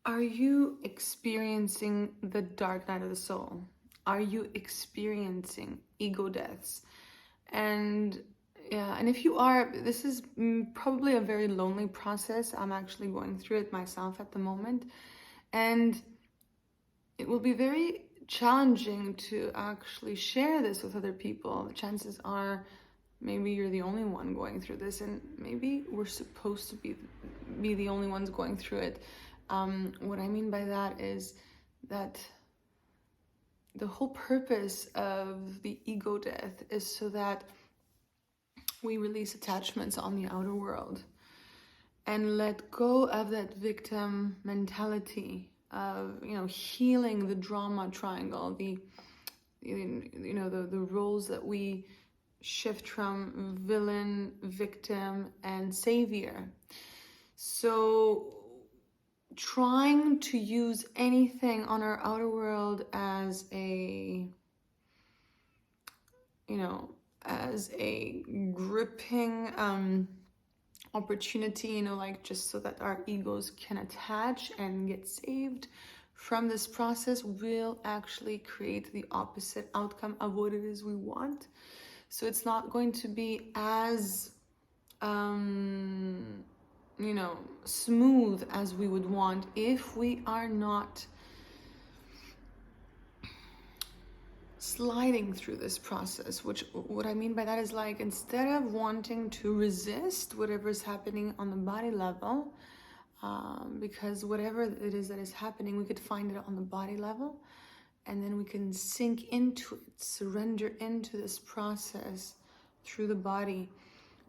Are you experiencing the dark night of the soul? Are you experiencing ego deaths? And yeah, and if you are, this is probably a very lonely process. I'm actually going through it myself at the moment. And it will be very challenging to actually share this with other people. The chances are maybe you're the only one going through this, and maybe we're supposed to be the only ones going through it. What I mean by that is that the whole purpose of the ego death is so that we release attachments on the outer world and let go of that victim mentality of, healing the drama triangle, the roles that we shift from villain, victim, and savior. So trying to use anything on our outer world as a gripping opportunity, like just so that our egos can attach and get saved from this process, will actually create the opposite outcome of what it is we want. So it's not going to be as smooth as we would want if we are not sliding through this process. Which, what I mean by that is, like, instead of wanting to resist whatever is happening on the body level, because whatever it is that is happening, we could find it on the body level, and then we can sink into it, surrender into this process through the body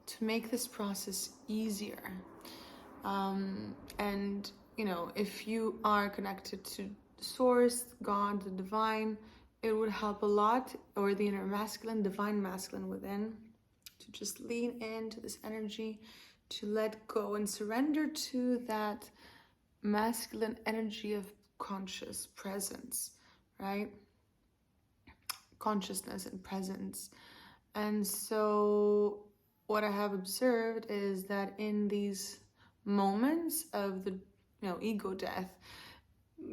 to make this process easier. And if you are connected to source, God, the divine, it would help a lot, or the inner masculine, divine masculine within, to just lean into this energy, to let go and surrender to that masculine energy of conscious presence, right? Consciousness and presence. And so what I have observed is that in these moments of the ego death,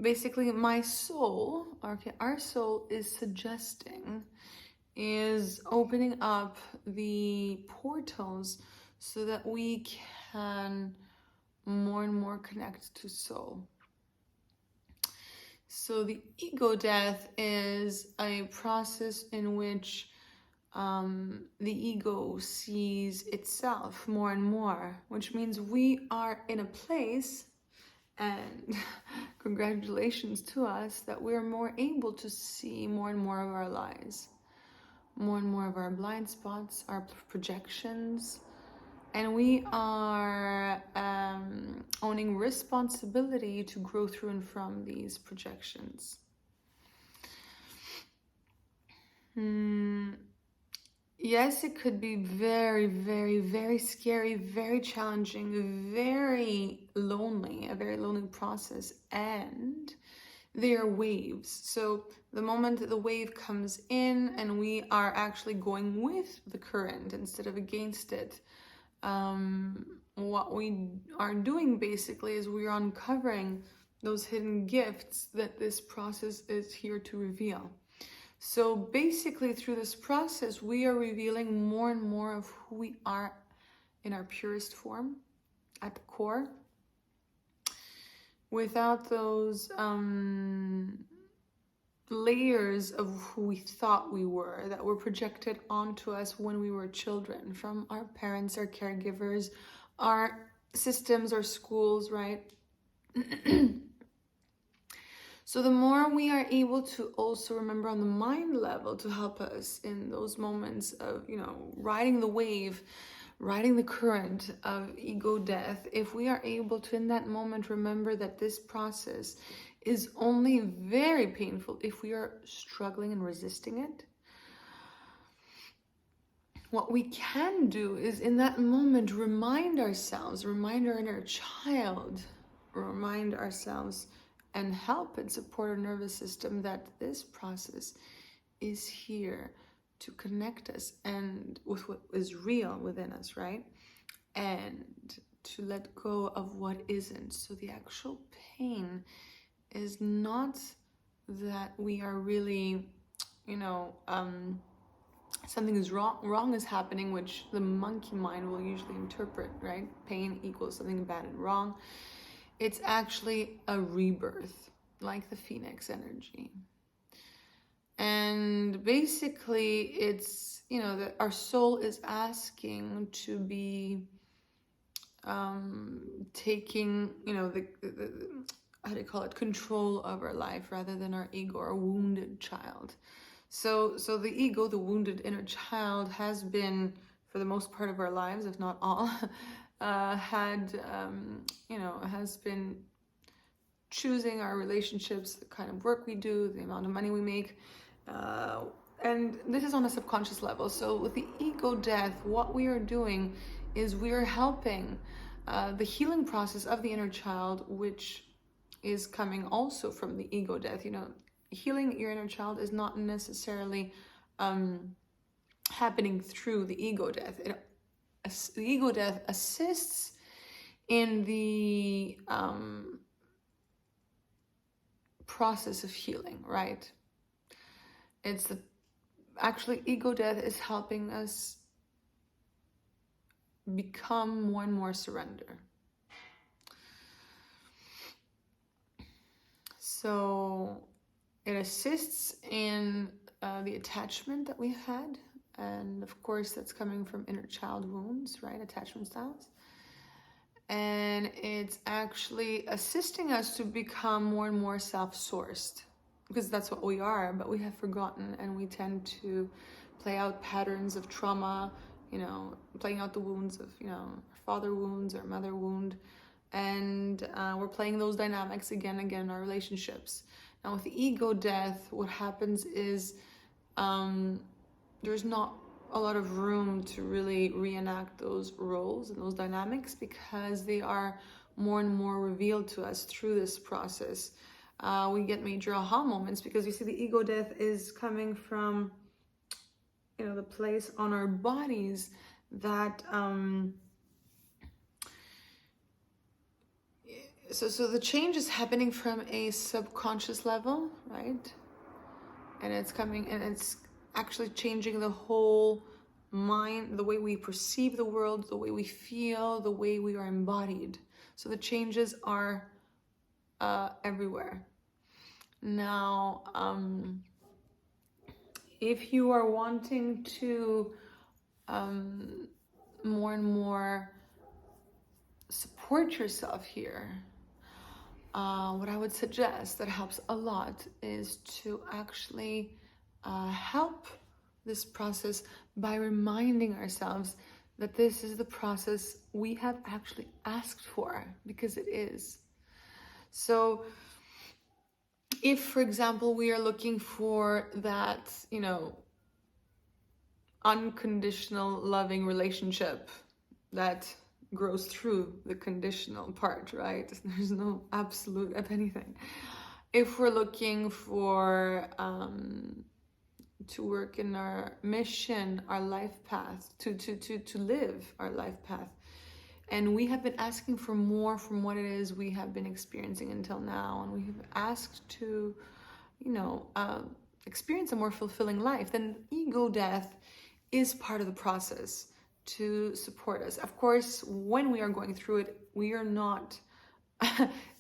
basically my soul, our soul is opening up the portals so that we can more and more connect to soul. So the ego death is a process in which the ego sees itself more and more, which means we are in a place, and congratulations to us, that we're more able to see more and more of our lies, more and more of our blind spots, our projections, and we are owning responsibility to grow through and from these projections. Yes, it could be very, very, very scary, very challenging, very lonely, a very lonely process, and they are waves. So the moment that the wave comes in and we are actually going with the current instead of against it, what we are doing basically is we are uncovering those hidden gifts that this process is here to reveal. So basically through this process, we are revealing more and more of who we are in our purest form at the core, without those layers of who we thought we were, that were projected onto us when we were children from our parents, our caregivers, our systems, our schools, right? So the more we are able to also remember on the mind level to help us in those moments of, riding the wave, riding the current of ego death, if we are able to in that moment remember that this process is only very painful if we are struggling and resisting it, what we can do is in that moment remind ourselves, remind our inner child, remind ourselves and help and support our nervous system that this process is here to connect us and with what is real within us, right? And to let go of what isn't. So the actual pain is not that we are really, something is wrong is happening, which the monkey mind will usually interpret, right? Pain equals something bad and wrong. It's actually a rebirth, like the phoenix energy. And basically it's, that our soul is asking to be taking, the how do you call it, control of our life rather than our ego, our wounded child. So the ego, the wounded inner child, has been, for the most part of our lives, if not all, has been choosing our relationships, the kind of work we do, the amount of money we make, and this is on a subconscious level. So with the ego death, what we are doing is we are helping the healing process of the inner child, which is coming also from the ego death. Healing your inner child is not necessarily happening through the ego death. The ego death assists in the process of healing, right? Actually, ego death is helping us become more and more surrender. So it assists in the attachment that we've had, and of course that's coming from inner child wounds, right? Attachment styles. And it's actually assisting us to become more and more self-sourced, because that's what we are, but we have forgotten, and we tend to play out patterns of trauma, playing out the wounds of, our father wounds, our mother wound, and we're playing those dynamics again and again in our relationships. Now with the ego death, what happens is there's not a lot of room to really reenact those roles and those dynamics, because they are more and more revealed to us through this process. We get major aha moments, because you see the ego death is coming from, the place on our bodies that so the change is happening from a subconscious level, right? And it's coming, and it's actually changing the whole mind, the way we perceive the world, the way we feel, the way we are embodied. So the changes are everywhere. Now, if you are wanting to more and more support yourself here, what I would suggest that helps a lot is to actually help this process by reminding ourselves that this is the process we have actually asked for, because it is. So if, for example, we are looking for that, unconditional loving relationship that grows through the conditional part, right? There's no absolute of anything. If we're looking for to work in our mission, our life path, to live our life path, and we have been asking for more from what it is we have been experiencing until now, and we have asked to, experience a more fulfilling life, then ego death is part of the process to support us. Of course, when we are going through it, we are not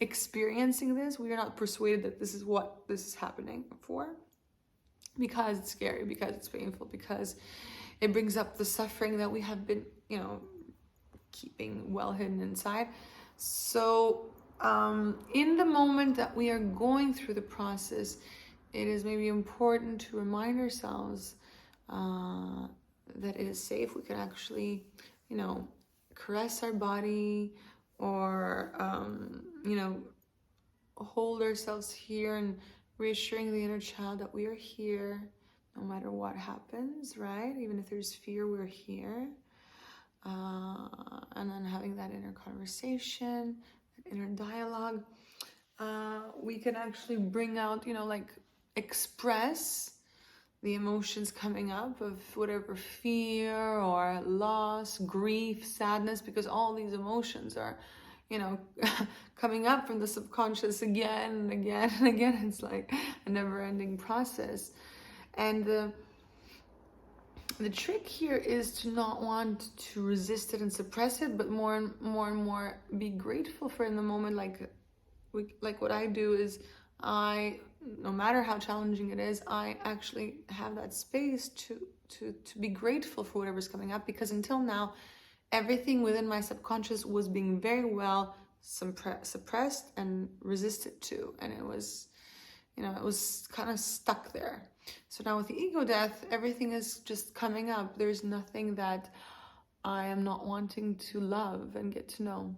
experiencing this. We are not persuaded that this is what this is happening for, because it's scary, because it's painful, because it brings up the suffering that we have been, keeping well hidden inside. So in the moment that we are going through the process, it is maybe important to remind ourselves that it is safe. We can actually, caress our body, or, hold ourselves here, and reassuring the inner child that we are here no matter what happens, right? Even if there's fear, we're here. And then having that inner conversation, that inner dialogue, we can actually bring out, express the emotions coming up of whatever fear or loss, grief, sadness, because all these emotions are, you know, coming up from the subconscious again and again and again. It's like a never-ending process. And the trick here is to not want to resist it and suppress it, but more and more be grateful for it in the moment. Like what I do is, no matter how challenging it is, I actually have that space to be grateful for whatever's coming up, because until now, everything within my subconscious was being very well suppressed and resisted to, and it was, it was kind of stuck there. So now with the ego death, everything is just coming up. There's nothing that I am not wanting to love and get to know.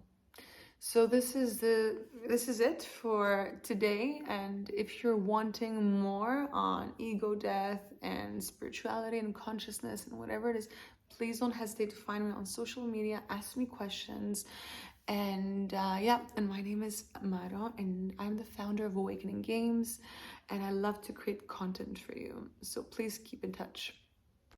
So this is it for today. And if you're wanting more on ego death and spirituality and consciousness and whatever it is, please don't hesitate to find me on social media, ask me questions. And and my name is Maro, and I'm the founder of Awakening Games, and I love to create content for you. So please keep in touch.